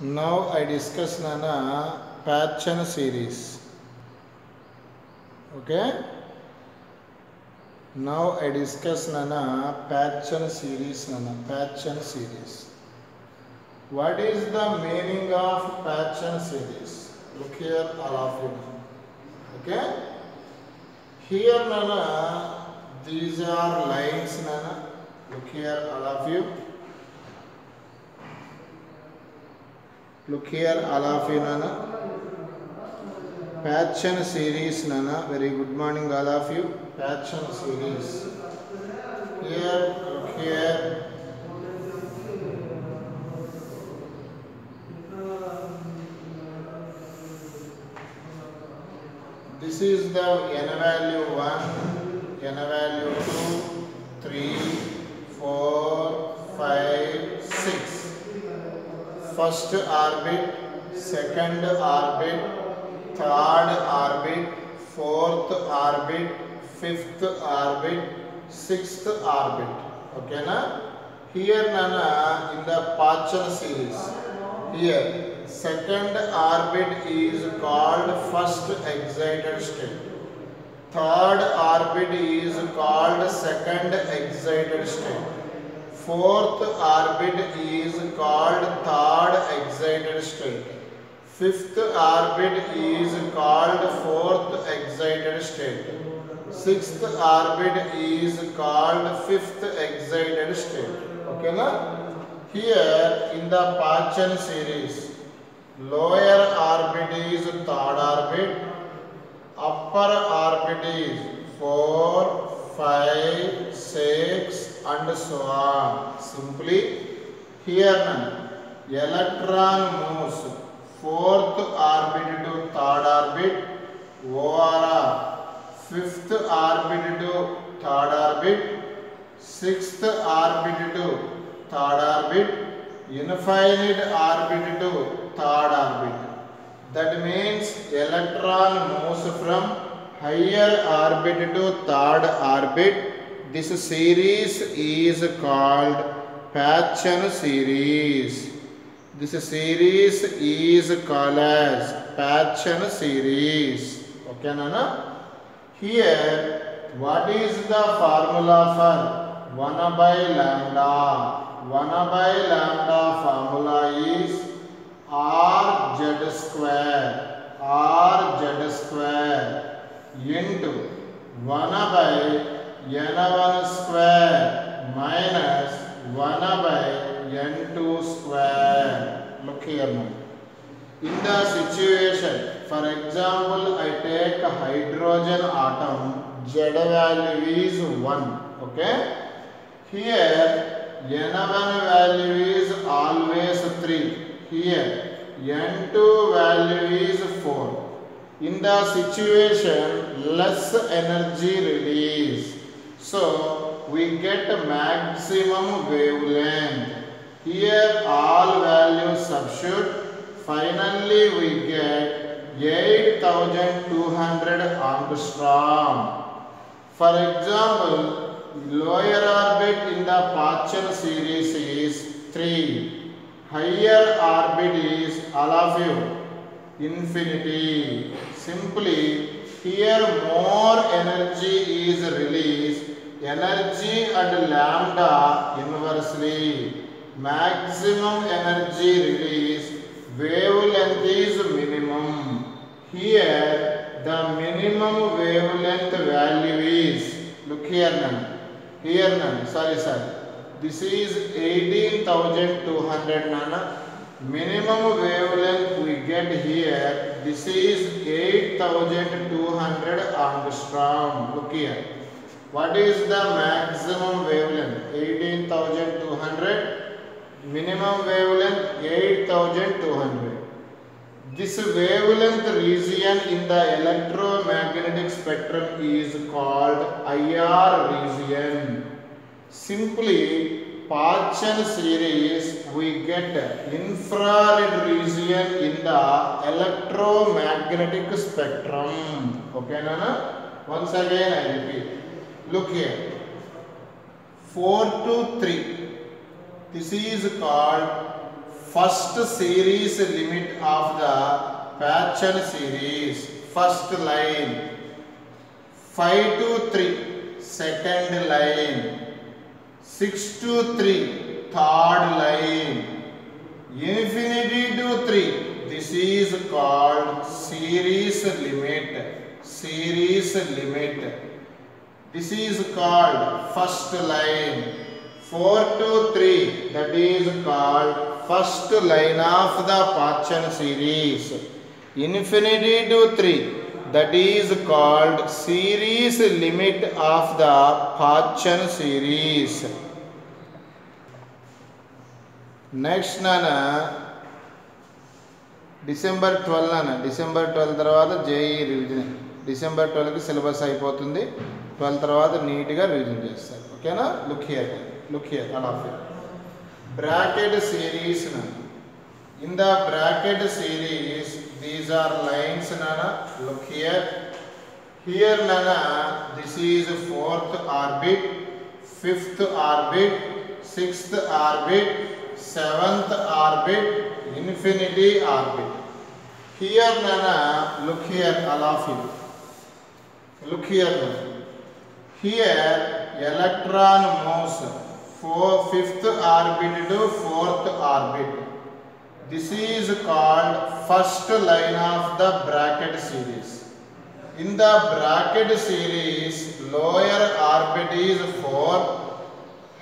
Now I discuss Nana Patchen series. Okay. Now I discuss Nana Patchen series. Nana Patchen series. What is the meaning of Patchen series? Look here, all of you. Okay. Here Nana, these are lines Nana. Look here, all of you. Look here, all of you Nana. Patchen series Nana. Very good morning all of you. Patchen series. Here, look here. This is the n value 1, n value 2, 3, 4, 5, 6. First orbit, second orbit, third orbit, fourth orbit, fifth orbit, sixth orbit. Okay na? Here Nana in the Patchen series. Here second orbit is called first excited state. Third orbit is called second excited state. Fourth orbit is called third excited state. Fifth orbit is called fourth excited state. Sixth orbit is called fifth excited state. Okay na? Here in the Patchen series, lower orbit is third orbit, upper orbit is 4, 5, 6 and so on. Simply here electron moves fourth orbit to third orbit, ORR, fifth orbit to third orbit, sixth orbit to third orbit, infinite orbit to third orbit. That means electron moves from higher orbit to third orbit. This series is called Patchen series. This series is called as Patchen series. Okay, Nana? Here, what is the formula for 1 by lambda? 1 by lambda formula is RZ square into 1 by N1 square minus 1 by N2 square. Look here now. In the situation, for example, I take a hydrogen atom, Z value is 1. Okay? Here, N1 value is always 3. Here, N2 value is 4. In the situation, less energy release. So, we get maximum wavelength. Here, all values substitute. Finally, we get 8200 angstrom. For example, lower orbit in the Patchen series is 3. Higher orbit is all of you infinity. Simply here more energy is released. Energy and lambda inversely. Maximum energy release. Wavelength is minimum. Here the minimum wavelength value is, look here now. Here now. Sorry. This is 18,200 Nana. Minimum wavelength we get here. This is 8,200 angstrom. Look here. What is the maximum wavelength? 18,200. Minimum wavelength 8,200. This wavelength region in the electromagnetic spectrum is called IR region. Simply, Patchen series we get infrared region in the electromagnetic spectrum. Okay, Nana? Once again I repeat. Look here. 4 to 3. This is called first series limit of the Patchen series. First line 5 to 3, second line 6 to 3, third line, infinity to 3. This is called series limit. Series limit. This is called first line. 4 to 3, that is called first line of the Patchen series. Infinity to 3, that is called series limit of the Patchen series. Next nana December 12 nana. December 12 తర్వాత JEE revision. December 12 కి syllabus అయిపోతుంది. 12 తర్వాత నీట్గా revision చేస్తారు. ఓకేనా? Look here all of it. Bracket series nana. In the bracket series, these are lines nana. Look here. Here nana, this is 4th orbit, 5th orbit, 6th orbit, 7th orbit, infinity orbit. Here nana, look here all of you. Look here nana. Here electron moves 5th orbit to 4th orbit. This is called first line of the bracket series. In the bracket series, lower orbit is 4,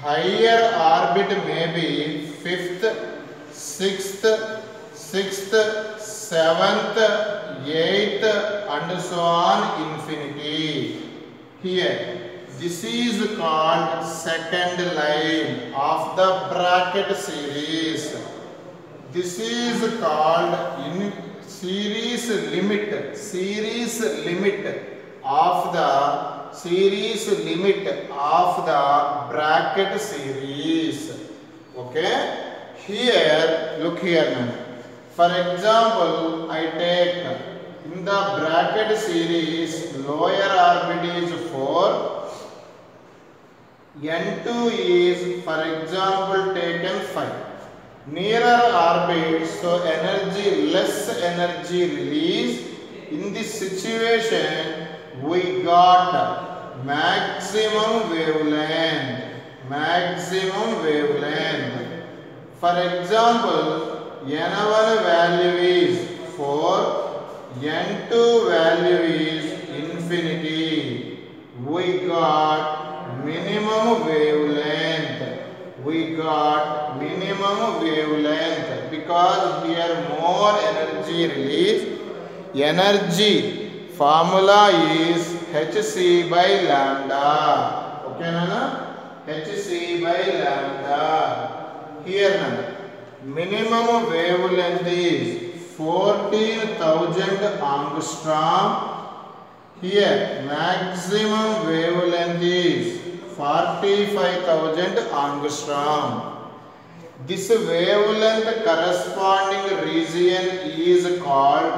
higher orbit may be 5th, 6th, 7th, 8th and so on infinity. Here, this is called second line of the bracket series. This is called series limit of the bracket series. Okay, here look here now. For example, I take in the bracket series lower orbit is 4, N2 is for example taken 5. Nearer orbit, so less energy release. In this situation, we got maximum wavelength. For example, N1 value is 4, N2 value is infinity. We got minimum wavelength. Because here more energy release. Energy formula is hc by lambda. Okay nana? hc by lambda. Here nana, minimum wavelength is 14,000 angstrom. Here maximum wavelength is 45,000 angstrom. This wavelength corresponding region is called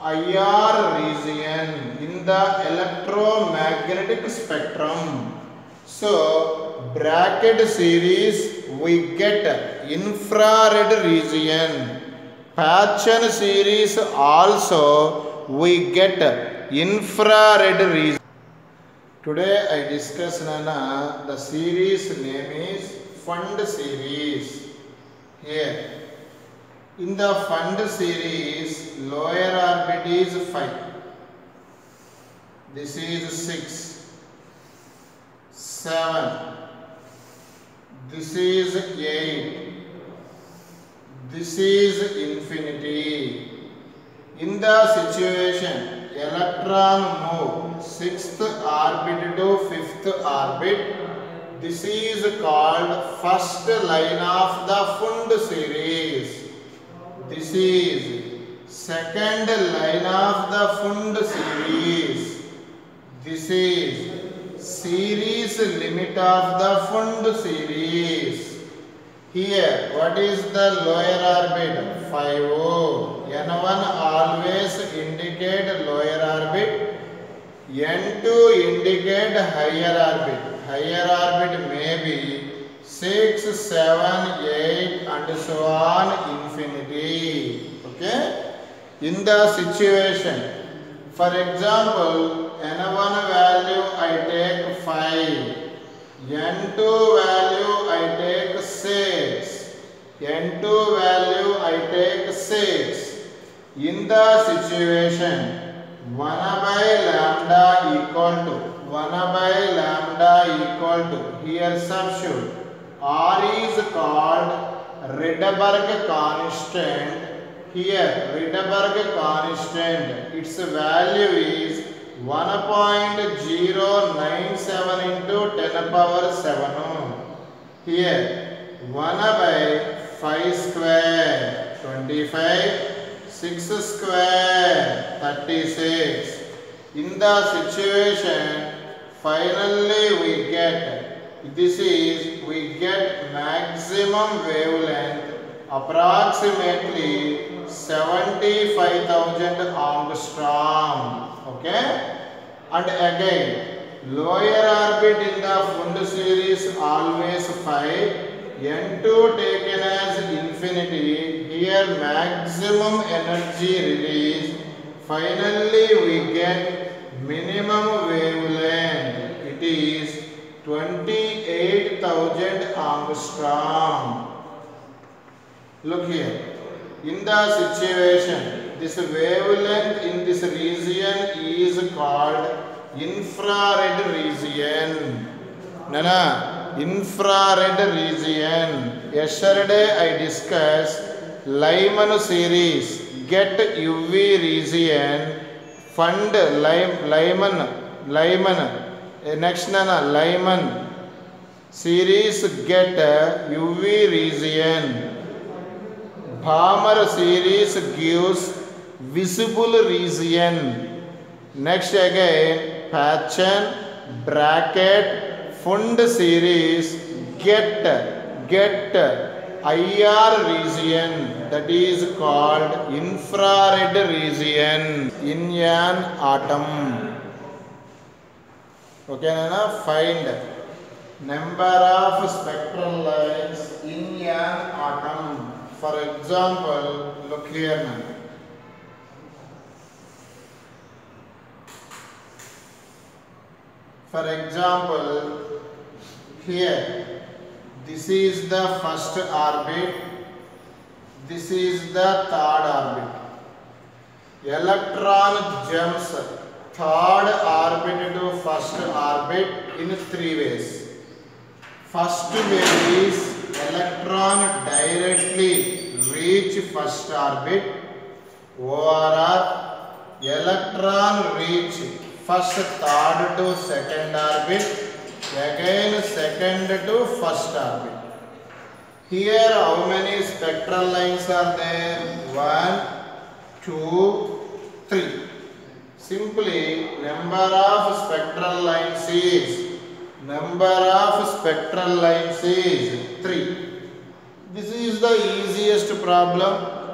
IR region in the electromagnetic spectrum. So, bracket series we get infrared region. Patchen series also we get infrared region. Today I discuss nana the series name is fund series. Here in the fund series lower orbit is 5, this is 6, 7, this is 8, this is infinity. In the situation, electron move 6th orbit to 5th orbit. This is called first line of the fund series. This is second line of the fund series. This is series limit of the fund series. Here, what is the lower orbit? 5O. N1 always indicate lower orbit. N2 indicate higher orbit. Higher orbit may be 6, 7, 8 and so on infinity. Okay. In the situation, for example, n1 value I take 5, n2 value I take 6, n2 value I take 6. In the situation 1 by lambda equal to 1 by lambda equal to, here substitute, R is called Rydberg constant. Here Rydberg constant, its value is 1.097 into 10 power 7. Here 1 by 5 square 25, 6 square 36. In the situation, finally we get maximum wavelength approximately 75,000 angstrom. Okay, and again lower orbit in the Fund series always 5, n2 taken as infinity, here maximum energy release. Finally we get minimum wavelength, it is 28,000 angstrom. Look here, in the situation, this wavelength in this region is called infrared region. Nana, infrared region. Yesterday I discussed Lyman series, get UV region, Fund Lyman. Next Nana, Lyman series get UV region. Balmer series gives visible region. Next again Paschen, bracket, Fund series get IR region, that is called infrared region in an atom. Okay, Nana, find number of spectral lines in an atom. For example, look here now. For example, here, this is the first orbit, this is the third orbit. Electron jumps third orbit to first orbit in 3 ways. First way is electron directly reach first orbit, ORR. Electron reach first third to second orbit, again second to first orbit. Here how many spectral lines are there? 1, 2, 3. Simply number of spectral lines is 3. This is the easiest problem.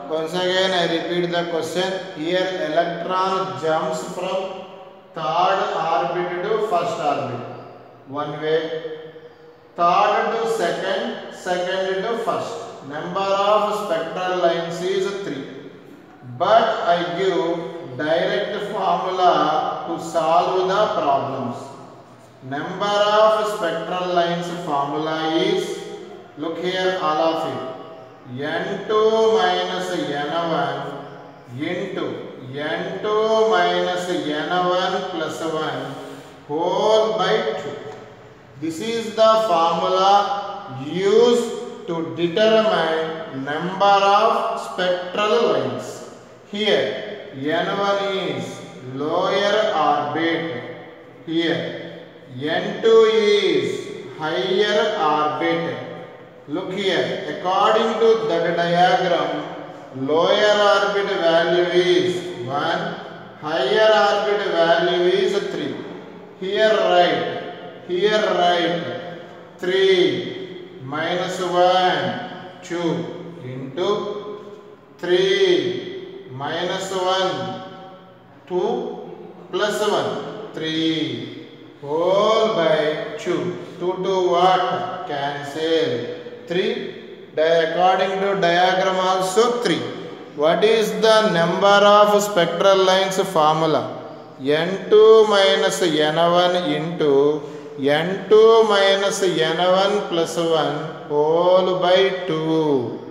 Once again I repeat the question. Here electron jumps from third orbit to first orbit, one way. Third to second, second to first. Number of spectral lines is 3. But I give direct formula to solve the problems. Number of spectral lines formula is, look here all of it, n2 minus n1 into n2 minus n1 plus 1 whole by 2. This is the formula used to determine number of spectral lines. Here n1 is lower orbit, here n2 is higher orbit. Look here, according to that diagram, lower orbit value is 1, higher orbit value is 3. Here write 3 minus 1, 2 into 3 minus 1, 2 plus 1, 3 whole by 2. 2 to what? cancel. 3. According to diagram also 3. What is the number of spectral lines formula? N2 minus N1 into N2 minus N1 plus 1 whole by 2.